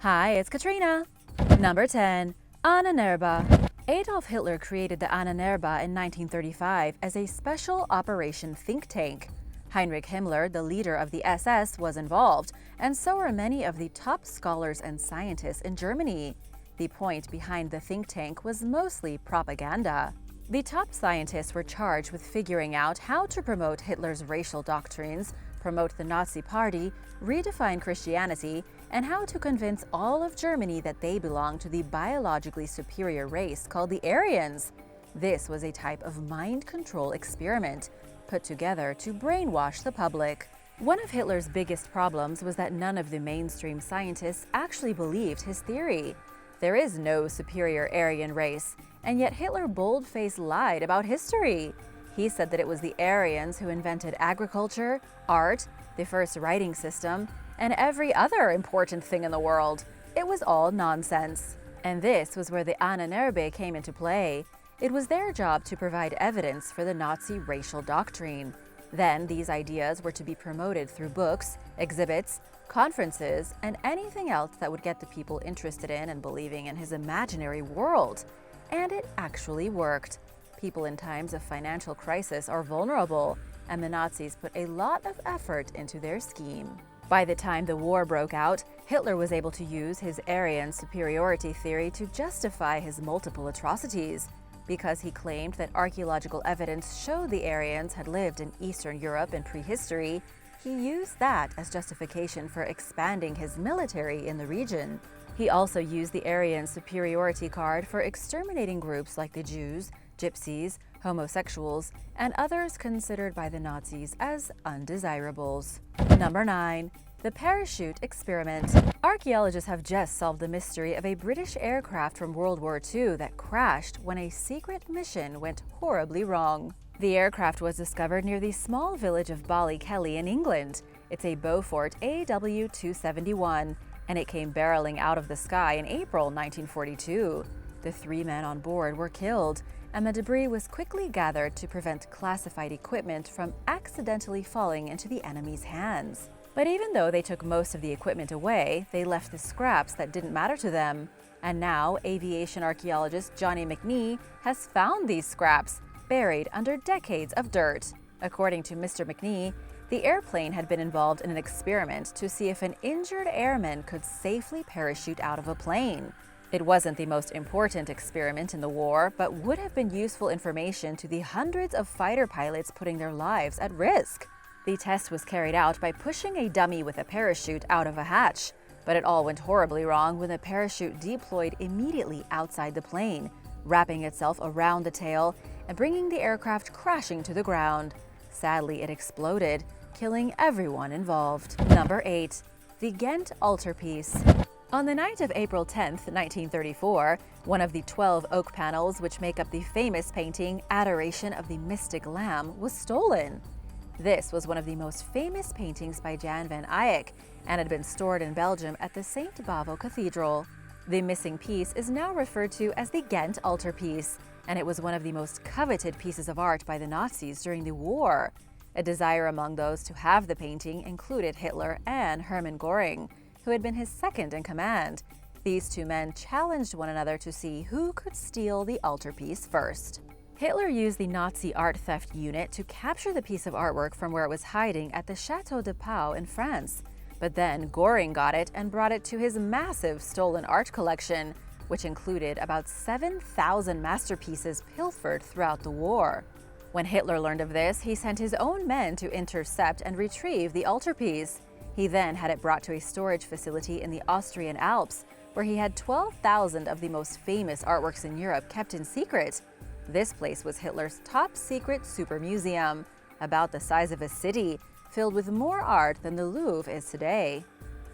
Hi, it's Katrina. Number 10. Ananerba. Adolf Hitler created the Ananerba in 1935 as a special operation think tank. Heinrich Himmler, the leader of the SS, was involved, and so were many of the top scholars and scientists in Germany. The point behind the think tank was mostly propaganda. The top scientists were charged with figuring out how to promote Hitler's racial doctrines, promote the Nazi Party, redefine Christianity, and how to convince all of Germany that they belonged to the biologically superior race called the Aryans. This was a type of mind control experiment put together to brainwash the public. One of Hitler's biggest problems was that none of the mainstream scientists actually believed his theory. There is no superior Aryan race, and yet Hitler bold-faced lied about history. He said that it was the Aryans who invented agriculture, art, the first writing system, and every other important thing in the world. It was all nonsense. And this was where the Ananerbe came into play. It was their job to provide evidence for the Nazi racial doctrine. Then these ideas were to be promoted through books, exhibits, conferences, and anything else that would get the people interested in and believing in his imaginary world. And it actually worked. People in times of financial crisis are vulnerable, and the Nazis put a lot of effort into their scheme. By the time the war broke out, Hitler was able to use his Aryan superiority theory to justify his multiple atrocities. Because he claimed that archaeological evidence showed the Aryans had lived in Eastern Europe in prehistory, he used that as justification for expanding his military in the region. He also used the Aryan superiority card for exterminating groups like the Jews, Gypsies, homosexuals, and others considered by the Nazis as undesirables. Number 9. The parachute experiment. Archaeologists have just solved the mystery of a British aircraft from World War II that crashed when a secret mission went horribly wrong. The aircraft was discovered near the small village of Ballykelly in England. It's a Beaufort AW-271, and it came barreling out of the sky in April 1942. The 3 men on board were killed, and the debris was quickly gathered to prevent classified equipment from accidentally falling into the enemy's hands. But even though they took most of the equipment away, they left the scraps that didn't matter to them. And now, aviation archaeologist Johnny McNee has found these scraps, buried under decades of dirt. According to Mr. McNee, the airplane had been involved in an experiment to see if an injured airman could safely parachute out of a plane. It wasn't the most important experiment in the war, but would have been useful information to the hundreds of fighter pilots putting their lives at risk. The test was carried out by pushing a dummy with a parachute out of a hatch, but it all went horribly wrong when the parachute deployed immediately outside the plane, wrapping itself around the tail and bringing the aircraft crashing to the ground. Sadly, it exploded, killing everyone involved. Number 8. The Gantt Altarpiece. On the night of April 10, 1934, one of the 12 oak panels which make up the famous painting Adoration of the Mystic Lamb was stolen. This was one of the most famous paintings by Jan van Eyck and had been stored in Belgium at the St. Bavo Cathedral. The missing piece is now referred to as the Gantt Altarpiece, and it was one of the most coveted pieces of art by the Nazis during the war. A desire among those to have the painting included Hitler and Hermann Göring, who had been his second in command. These 2 men challenged one another to see who could steal the altarpiece first. Hitler used the Nazi art theft unit to capture the piece of artwork from where it was hiding at the Château de Pau in France. But then Göring got it and brought it to his massive stolen art collection, which included about 7,000 masterpieces pilfered throughout the war. When Hitler learned of this, he sent his own men to intercept and retrieve the altarpiece. He then had it brought to a storage facility in the Austrian Alps, where he had 12,000 of the most famous artworks in Europe kept in secret. This place was Hitler's top-secret super museum, about the size of a city, filled with more art than the Louvre is today.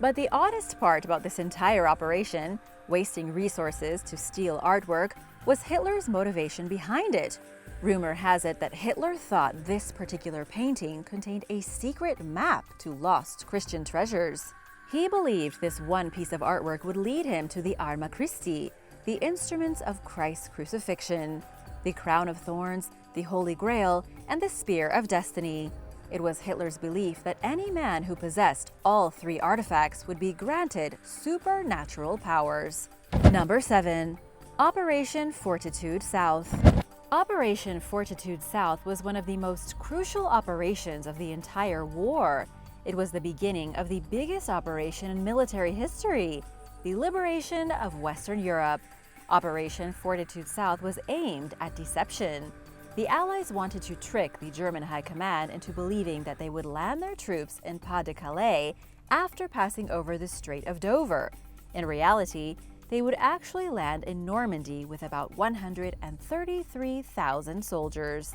But the oddest part about this entire operation, wasting resources to steal artwork, was Hitler's motivation behind it. Rumor has it that Hitler thought this particular painting contained a secret map to lost Christian treasures. He believed this one piece of artwork would lead him to the Arma Christi, the instruments of Christ's crucifixion, the crown of thorns, the Holy Grail, and the spear of destiny. It was Hitler's belief that any man who possessed all three artifacts would be granted supernatural powers. Number 7. Operation Fortitude South. Operation Fortitude South was one of the most crucial operations of the entire war. It was the beginning of the biggest operation in military history, the liberation of Western Europe. Operation Fortitude South was aimed at deception. The Allies wanted to trick the German High Command into believing that they would land their troops in Pas-de-Calais after passing over the Strait of Dover. In reality, they would actually land in Normandy with about 133,000 soldiers.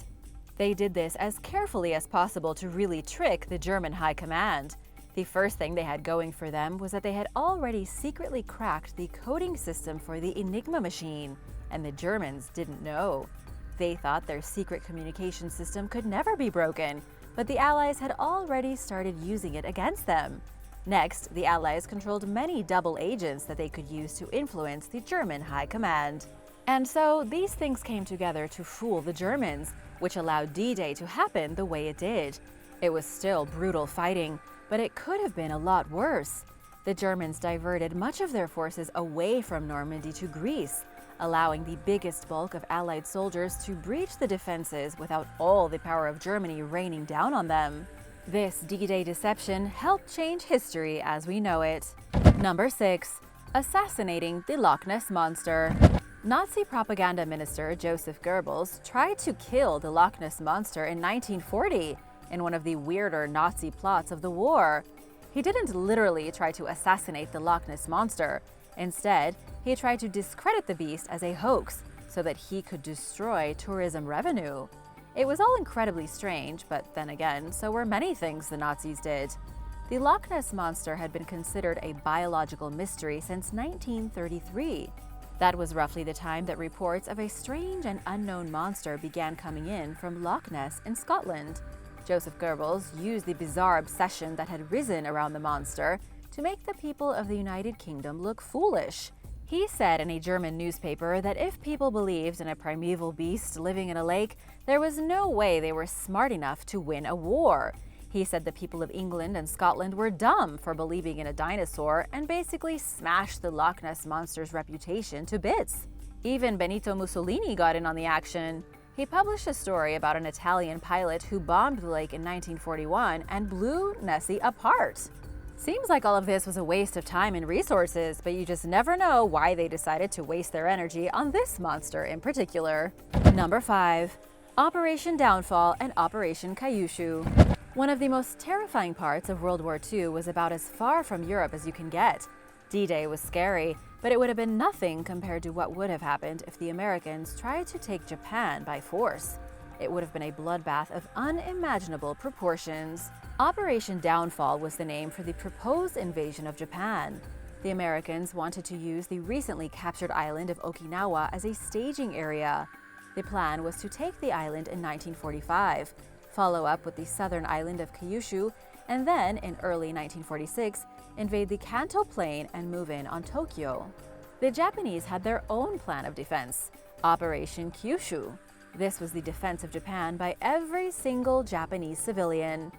They did this as carefully as possible to really trick the German High Command. The first thing they had going for them was that they had already secretly cracked the coding system for the Enigma machine, and the Germans didn't know. They thought their secret communication system could never be broken, but the Allies had already started using it against them. Next, the Allies controlled many double agents that they could use to influence the German High Command. And so these things came together to fool the Germans, which allowed D-Day to happen the way it did. It was still brutal fighting, but it could have been a lot worse. The Germans diverted much of their forces away from Normandy to Greece, allowing the biggest bulk of Allied soldiers to breach the defenses without all the power of Germany raining down on them. This D-Day deception helped change history as we know it. Number 6. Assassinating the Loch Ness Monster. Nazi propaganda minister Joseph Goebbels tried to kill the Loch Ness Monster in 1940 in one of the weirder Nazi plots of the war. He didn't literally try to assassinate the Loch Ness Monster. Instead, he tried to discredit the beast as a hoax so that he could destroy tourism revenue. It was all incredibly strange, but then again, so were many things the Nazis did. The Loch Ness Monster had been considered a biological mystery since 1933. That was roughly the time that reports of a strange and unknown monster began coming in from Loch Ness in Scotland. Joseph Goebbels used the bizarre obsession that had risen around the monster to make the people of the United Kingdom look foolish. He said in a German newspaper that if people believed in a primeval beast living in a lake, there was no way they were smart enough to win a war. He said the people of England and Scotland were dumb for believing in a dinosaur and basically smashed the Loch Ness Monster's reputation to bits. Even Benito Mussolini got in on the action. He published a story about an Italian pilot who bombed the lake in 1941 and blew Nessie apart. Seems like all of this was a waste of time and resources, but you just never know why they decided to waste their energy on this monster in particular. Number 5. Operation Downfall and Operation Kyushu. One of the most terrifying parts of World War II was about as far from Europe as you can get. D-Day was scary, but it would have been nothing compared to what would have happened if the Americans tried to take Japan by force. It would have been a bloodbath of unimaginable proportions. Operation Downfall was the name for the proposed invasion of Japan. The Americans wanted to use the recently captured island of Okinawa as a staging area. The plan was to take the island in 1945, follow up with the southern island of Kyushu, and then, in early 1946, invade the Kanto Plain and move in on Tokyo. The Japanese had their own plan of defense, Operation Kyushu. This was the defense of Japan by every single Japanese civilian.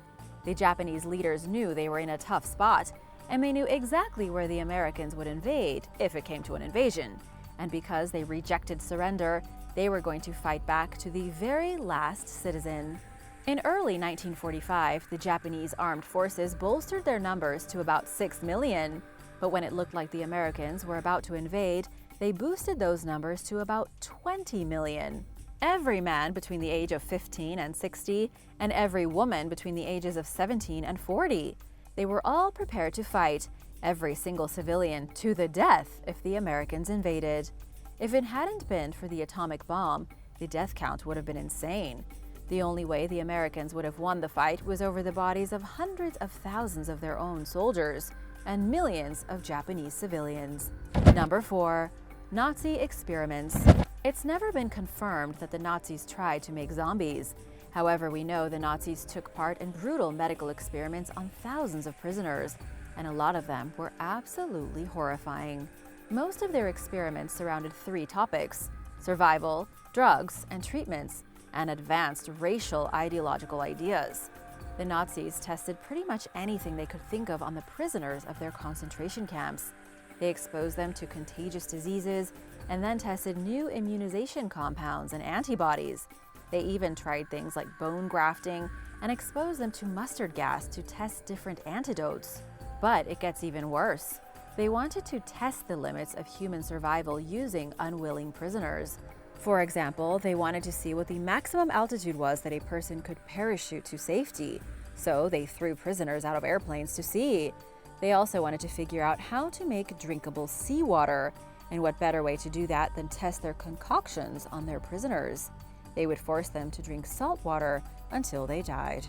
The Japanese leaders knew they were in a tough spot, and they knew exactly where the Americans would invade, if it came to an invasion. And because they rejected surrender, they were going to fight back to the very last citizen. In early 1945, the Japanese armed forces bolstered their numbers to about 6 million. But when it looked like the Americans were about to invade, they boosted those numbers to about 20 million. Every man between the age of 15 and 60, and every woman between the ages of 17 and 40. They were all prepared to fight, every single civilian, to the death if the Americans invaded. If it hadn't been for the atomic bomb, the death count would have been insane. The only way the Americans would have won the fight was over the bodies of hundreds of thousands of their own soldiers and millions of Japanese civilians. Number 4. Nazi experiments. It's never been confirmed that the Nazis tried to make zombies. However, we know the Nazis took part in brutal medical experiments on thousands of prisoners, and a lot of them were absolutely horrifying. Most of their experiments surrounded 3 topics: survival, drugs and treatments, and advanced racial ideological ideas. The Nazis tested pretty much anything they could think of on the prisoners of their concentration camps. They exposed them to contagious diseases and then tested new immunization compounds and antibodies. They even tried things like bone grafting and exposed them to mustard gas to test different antidotes. But it gets even worse. They wanted to test the limits of human survival using unwilling prisoners. For example, they wanted to see what the maximum altitude was that a person could parachute to safety, so they threw prisoners out of airplanes to see. They also wanted to figure out how to make drinkable seawater, and what better way to do that than test their concoctions on their prisoners. They would force them to drink salt water until they died.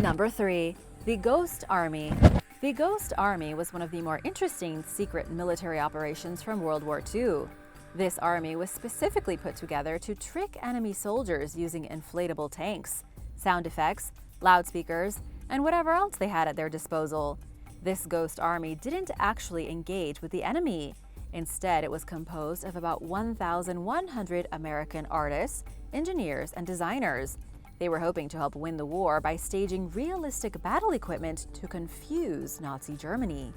Number 3. The Ghost Army. The Ghost Army was one of the more interesting secret military operations from World War II. This army was specifically put together to trick enemy soldiers using inflatable tanks, sound effects, loudspeakers, and whatever else they had at their disposal. This ghost army didn't actually engage with the enemy. Instead, it was composed of about 1,100 American artists, engineers, and designers. They were hoping to help win the war by staging realistic battle equipment to confuse Nazi Germany.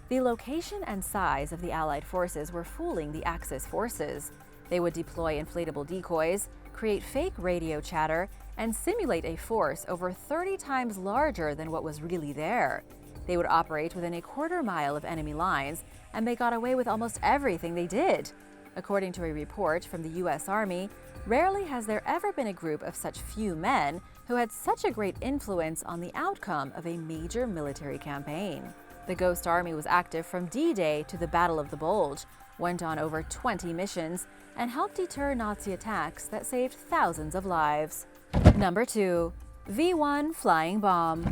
The location and size of the Allied forces were fooling the Axis forces. They would deploy inflatable decoys, create fake radio chatter, and simulate a force over 30 times larger than what was really there. They would operate within a quarter mile of enemy lines, and they got away with almost everything they did. According to a report from the U.S. Army, rarely has there ever been a group of such few men who had such a great influence on the outcome of a major military campaign. The Ghost Army was active from D-Day to the Battle of the Bulge, went on over 20 missions, and helped deter Nazi attacks that saved thousands of lives. Number 2. V-1 Flying Bomb.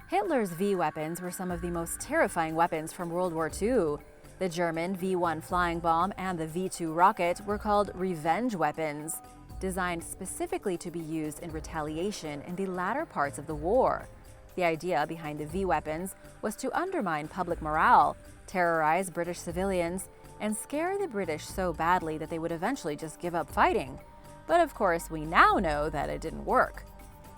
Hitler's V-weapons were some of the most terrifying weapons from World War II. The German V-1 flying bomb and the V-2 rocket were called revenge weapons, designed specifically to be used in retaliation in the latter parts of the war. The idea behind the V-weapons was to undermine public morale, terrorize British civilians, and scare the British so badly that they would eventually just give up fighting. But of course, we now know that it didn't work.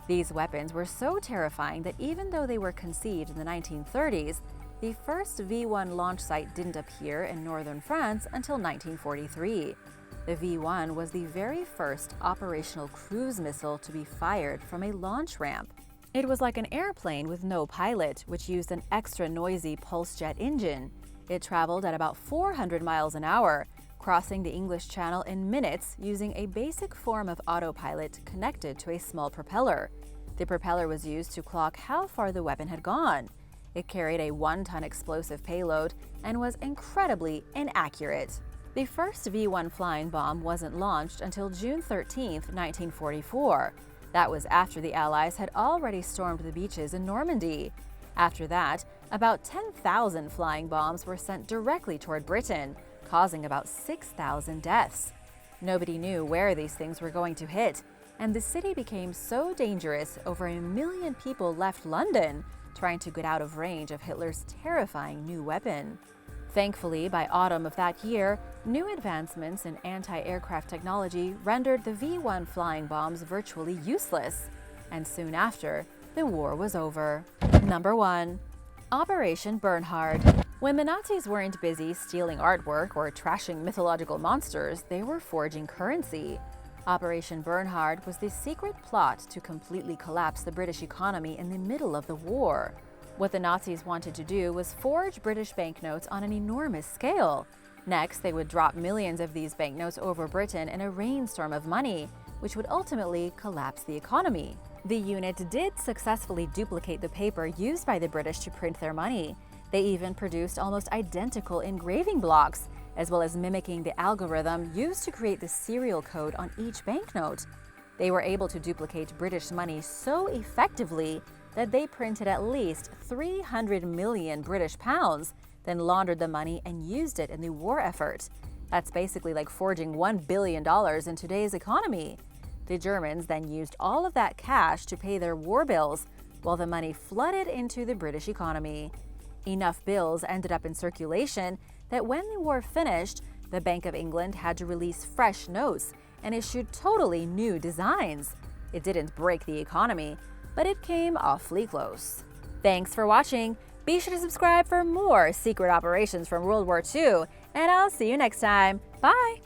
These weapons were so terrifying that even though they were conceived in the 1930s, the first V-1 launch site didn't appear in northern France until 1943. The V-1 was the very first operational cruise missile to be fired from a launch ramp. It was like an airplane with no pilot, which used an extra noisy pulse jet engine. It traveled at about 400 miles an hour, crossing the English Channel in minutes using a basic form of autopilot connected to a small propeller. The propeller was used to clock how far the weapon had gone. It carried a 1-ton explosive payload and was incredibly inaccurate. The first V-1 flying bomb wasn't launched until June 13, 1944. That was after the Allies had already stormed the beaches in Normandy. After that, about 10,000 flying bombs were sent directly toward Britain, causing about 6,000 deaths. Nobody knew where these things were going to hit, and the city became so dangerous over 1 million people left London trying to get out of range of Hitler's terrifying new weapon. Thankfully, by autumn of that year, new advancements in anti-aircraft technology rendered the V-1 flying bombs virtually useless, and soon after, the war was over. Number 1. Operation Bernhard. When the Nazis weren't busy stealing artwork or trashing mythological monsters, they were forging currency. Operation Bernhard was the secret plot to completely collapse the British economy in the middle of the war. What the Nazis wanted to do was forge British banknotes on an enormous scale. Next, they would drop millions of these banknotes over Britain in a rainstorm of money, which would ultimately collapse the economy. The unit did successfully duplicate the paper used by the British to print their money. They even produced almost identical engraving blocks, as well as mimicking the algorithm used to create the serial code on each banknote. They were able to duplicate British money so effectively that they printed at least 300 million British pounds, then laundered the money and used it in the war effort. That's basically like forging $1 billion in today's economy. The Germans then used all of that cash to pay their war bills, while the money flooded into the British economy. Enough bills ended up in circulation that when the war finished, the Bank of England had to release fresh notes and issued totally new designs. It didn't break the economy, but it came awfully close. Thanks for watching. Be sure to subscribe for more secret operations from World War II, and I'll see you next time. Bye!